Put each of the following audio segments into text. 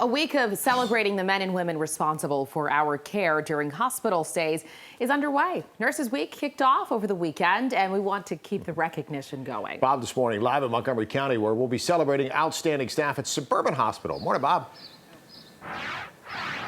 A week of celebrating the men and women responsible for our care during hospital stays is underway. Nurses Week kicked off over the weekend, and we want to keep the recognition going. Bob this morning live in Montgomery County, where we'll be celebrating outstanding staff at Suburban Hospital. Morning, Bob.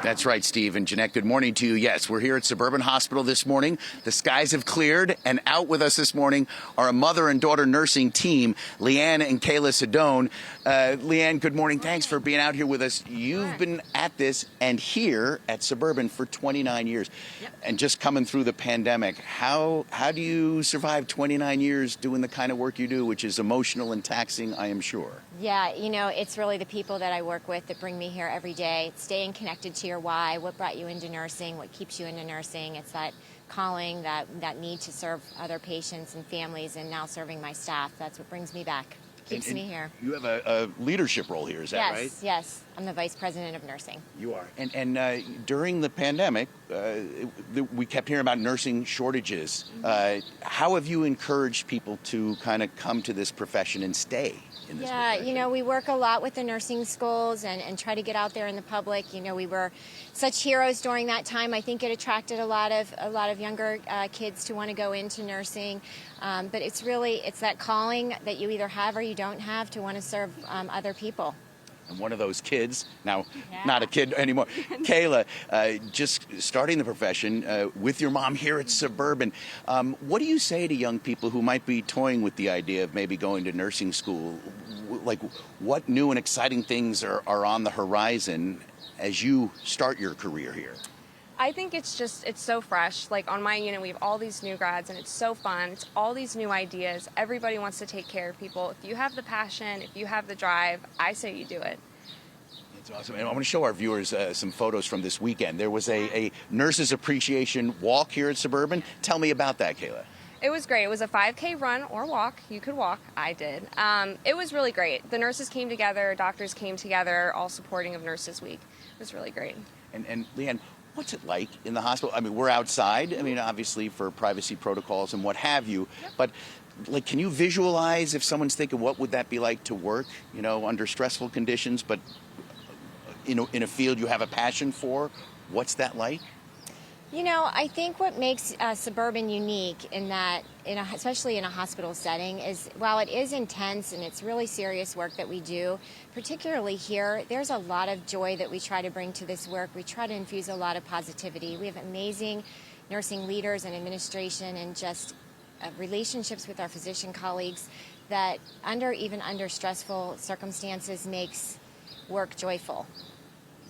That's right, Steve and Jeanette. Good morning to you. Yes, we're here at Suburban Hospital this morning. The skies have cleared, and out with us this morning are a mother and daughter nursing team, Leanne and Kayla Sedone. Leanne, good morning. Thanks for being out here with us. You've been at this and here at Suburban for 29 years. Yep. And just coming through the pandemic, how do you survive 29 years doing the kind of work you do, which is emotional and taxing, I am sure? Yeah, you know, it's really the people that I work with that bring me here every day. It's staying connected to your why, what brought you into nursing, what keeps you into nursing. It's that calling, that need to serve other patients and families, and now serving my staff. That's what brings me back, keeps me here. You have a leadership role here, is that right? Yes. I'm the vice president of nursing. You are. And during the pandemic, we kept hearing about nursing shortages. How have you encouraged people to kind of come to this profession and stay in this profession? You know, we work a lot with the nursing schools and try to get out there in the public. You know, we were such heroes during that time. I think it attracted a lot of younger kids to want to go into nursing. But it's that calling that you either have or you don't have to want to serve other people. And one of those kids, now not a kid anymore, Kayla, just starting the profession with your mom here at Suburban. What do you say to young people who might be toying with the idea of maybe going to nursing school? Like, what new and exciting things are on the horizon as you start your career here? I think it's so fresh. Like on my unit, we have all these new grads and it's so fun. It's all these new ideas. Everybody wants to take care of people. If you have the passion, if you have the drive, I say you do it. That's awesome. And I want to show our viewers some photos from this weekend. There was a Nurses Appreciation Walk here at Suburban. Tell me about that, Kayla. It was great. It was a 5K run or walk. You could walk. I did. It was really great. The nurses came together, doctors came together, all supporting of Nurses Week. It was really great. And Leanne, what's it like in the hospital? I mean, we're outside, I mean, obviously for privacy protocols and what have you, but like, can you visualize if someone's thinking, what would that be like to work, you know, under stressful conditions, but, you know, in a field you have a passion for? What's that like? You know, I think what makes Suburban unique in that, especially in a hospital setting, is while it is intense and it's really serious work that we do, particularly here, there's a lot of joy that we try to bring to this work. We try to infuse a lot of positivity. We have amazing nursing leaders and administration and just relationships with our physician colleagues that even under stressful circumstances makes work joyful.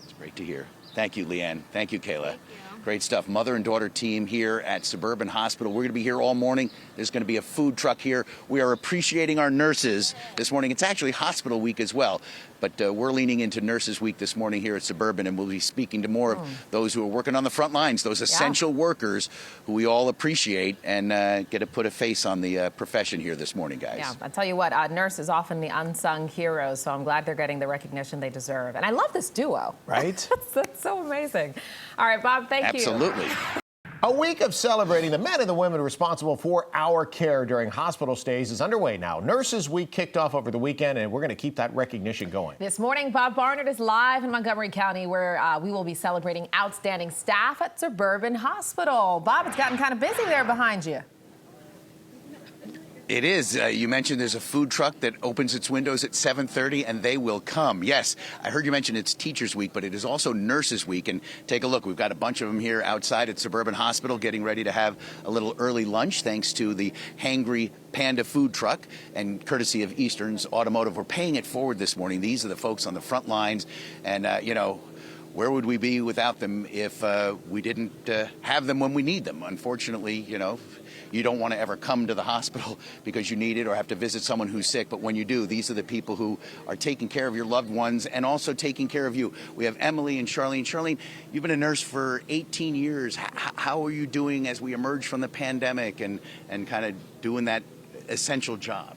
It's great to hear. Thank you, Leanne. Thank you, Kayla. Thank you. Great stuff. Mother and daughter team here at Suburban Hospital. We're going to be here all morning. There's going to be a food truck here. We are appreciating our nurses this morning. It's actually hospital week as well, but we're leaning into Nurses Week this morning here at Suburban, and we'll be speaking to more of those who are working on the front lines, those essential workers who we all appreciate, and get to put a face on the profession here this morning, guys. Yeah, I'll tell you what, nurses often the unsung heroes, so I'm glad they're getting the recognition they deserve. And I love this duo. Right? That's so amazing. All right, Bob, thank you. Absolutely. A week of celebrating the men and the women responsible for our care during hospital stays is underway now. Nurses Week kicked off over the weekend, and we're going to keep that recognition going. This morning, Bob Barnard is live in Montgomery County, where we will be celebrating outstanding staff at Suburban Hospital. Bob, it's gotten kind of busy there behind you. It is. You mentioned there's a food truck that opens its windows at 7:30, and they will come. Yes, I heard you mention it's Teachers Week, but it is also Nurses Week. And take a look. We've got a bunch of them here outside at Suburban Hospital getting ready to have a little early lunch thanks to the Hangry Panda food truck and courtesy of Eastern's Automotive. We're paying it forward this morning. These are the folks on the front lines. And, you know, where would we be without them if we didn't have them when we need them? Unfortunately, you know, you don't want to ever come to the hospital because you need it or have to visit someone who's sick. But when you do, these are the people who are taking care of your loved ones and also taking care of you. We have Emily and Charlene. Charlene, you've been a nurse for 18 years. How are you doing as we emerge from the pandemic and kind of doing that essential job?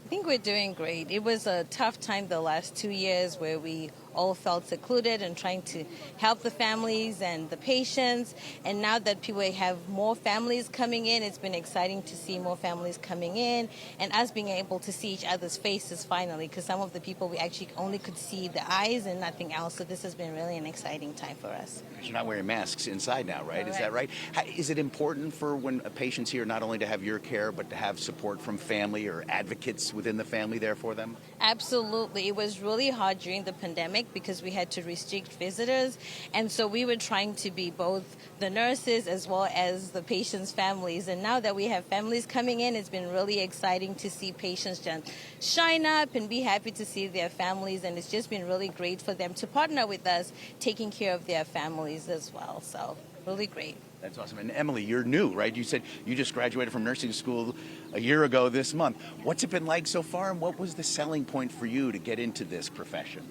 I think we're doing great. It was a tough time the last 2 years where we all felt secluded and trying to help the families and the patients. And now that people have more families coming in, it's been exciting to see more families coming in and us being able to see each other's faces finally, because some of the people we actually only could see the eyes and nothing else. So this has been really an exciting time for us. You're not wearing masks inside now, right? Is that right? Is it important for when a patient's here not only to have your care, but to have support from family or advocates within the family there for them? Absolutely. It was really hard during the pandemic because we had to restrict visitors. And so we were trying to be both the nurses as well as the patients' families. And now that we have families coming in, it's been really exciting to see patients just shine up and be happy to see their families. And it's just been really great for them to partner with us, taking care of their families as well. So really great. That's awesome. And Emily, you're new, right? You said you just graduated from nursing school a year ago this month. What's it been like so far, and what was the selling point for you to get into this profession?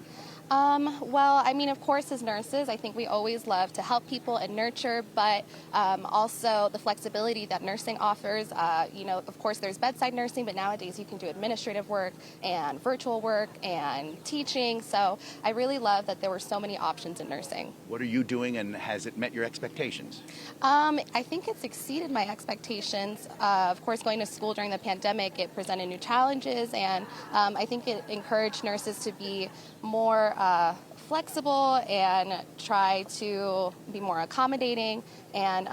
Well, I mean, of course, as nurses, I think we always love to help people and nurture, but also the flexibility that nursing offers. Of course, there's bedside nursing, but nowadays you can do administrative work and virtual work and teaching. So I really love that there were so many options in nursing. What are you doing, and has it met your expectations? I think it's exceeded my expectations. Of course, going to school during the pandemic, it presented new challenges, and I think it encouraged nurses to be more flexible and try to be more accommodating. And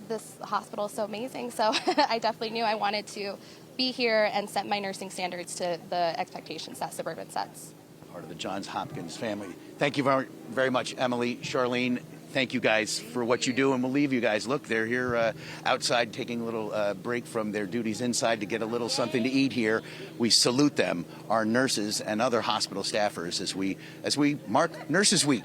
this hospital is so amazing. So I definitely knew I wanted to be here and set my nursing standards to the expectations that Suburban sets. Part of the Johns Hopkins family. Thank you very, very much, Emily, Charlene. Thank you guys for what you do, and we'll leave you guys. Look, they're here outside taking a little break from their duties inside to get a little something to eat here. We salute them, our nurses and other hospital staffers, as we mark Nurses Week.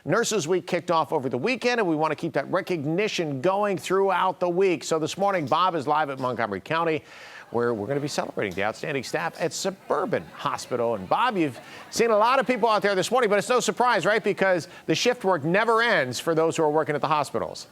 Nurses Week kicked off over the weekend, and we want to keep that recognition going throughout the week. So this morning, Bob is live at Montgomery County, where we're going to be celebrating the outstanding staff at Suburban Hospital. And Bob, you've seen a lot of people out there this morning, but it's no surprise, right? Because the shift work never ends for those who are working at the hospitals.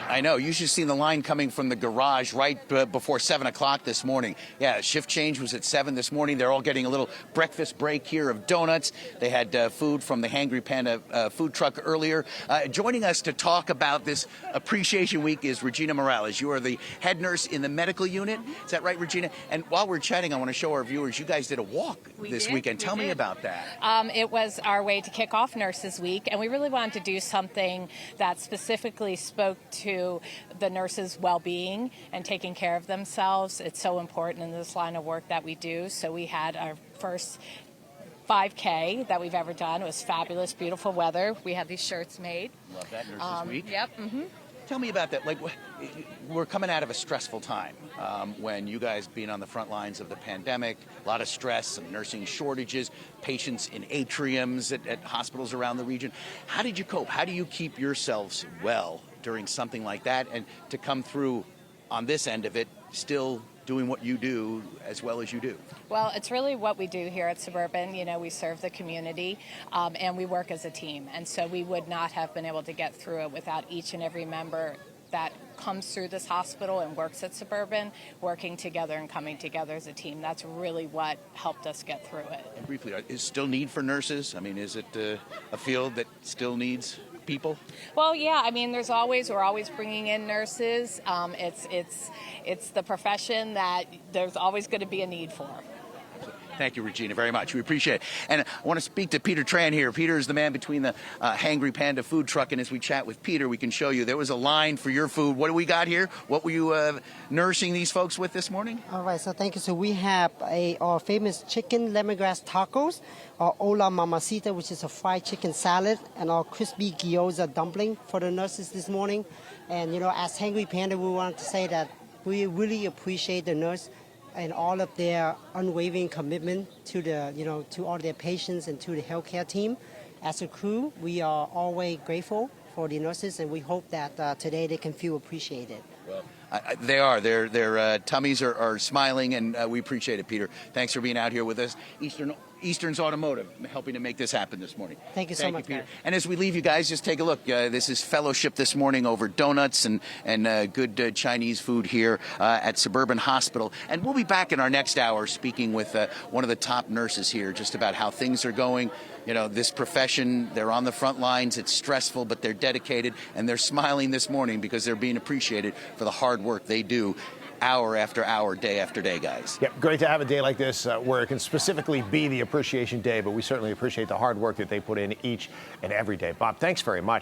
I know. You should have seen the line coming from the garage right before 7 o'clock this morning. Yeah, shift change was at 7 this morning. They're all getting a little breakfast break here of donuts. They had food from the Hangry Panda food truck earlier. Joining us to talk about this Appreciation Week is Regina Morales. You are the head nurse in the medical unit. Is that right, Regina? And while we're chatting, I want to show our viewers, you guys did a walk this weekend. Tell me about that. It was our way to kick off Nurses Week, and we really wanted to do something that specifically spoke to the nurses' well-being and taking care of themselves. It's so important in this line of work that we do. So we had our first 5K that we've ever done. It was fabulous, beautiful weather. We had these shirts made. Love that, Nurses Week. Yep. Mm-hmm. Tell me about that. Like, we're coming out of a stressful time when you guys being on the front lines of the pandemic, a lot of stress, some nursing shortages, patients in atriums at hospitals around the region. How did you cope? How do you keep yourselves well during something like that, and to come through on this end of it still doing what you do as well as you do? Well, it's really what we do here at Suburban. You know, we serve the community and we work as a team. And so we would not have been able to get through it without each and every member that comes through this hospital and works at Suburban, working together and coming together as a team. That's really what helped us get through it. And briefly, is still need for nurses? I mean, is it a field that still needs people? Well, yeah. I mean, we're always bringing in nurses. It's the profession that there's always going to be a need for. Thank you, Regina, very much. We appreciate it. And I want to speak to Peter Tran here. Peter is the man between the Hangry Panda food truck, and as we chat with Peter, we can show you there was a line for your food. What do we got here? What were you nourishing these folks with this morning? All right, so thank you. So we have our famous chicken lemongrass tacos, our Hola Mamacita, which is a fried chicken salad, and our crispy gyoza dumpling for the nurses this morning. And, as Hangry Panda, we wanted to say that we really appreciate the nurse and all of their unwavering commitment to to all their patients and to the healthcare team. As a crew, we are always grateful for the nurses, and we hope that today they can feel appreciated. Well, they are. Their tummies are smiling, and we appreciate it, Peter. Thanks for being out here with us. Eastern's Automotive helping to make this happen this morning. Thank you so much, Peter. guys. And as we leave you guys, just take a look. This is fellowship this morning over donuts and good Chinese food here at Suburban Hospital. And we'll be back in our next hour speaking with one of the top nurses here just about how things are going. You know, this profession, they're on the front lines. It's stressful, but they're dedicated, and they're smiling this morning because they're being appreciated for the hard work they do hour after hour, day after day, guys. Yep, great to have a day like this where it can specifically be the Appreciation Day, but we certainly appreciate the hard work that they put in each and every day. Bob, thanks very much.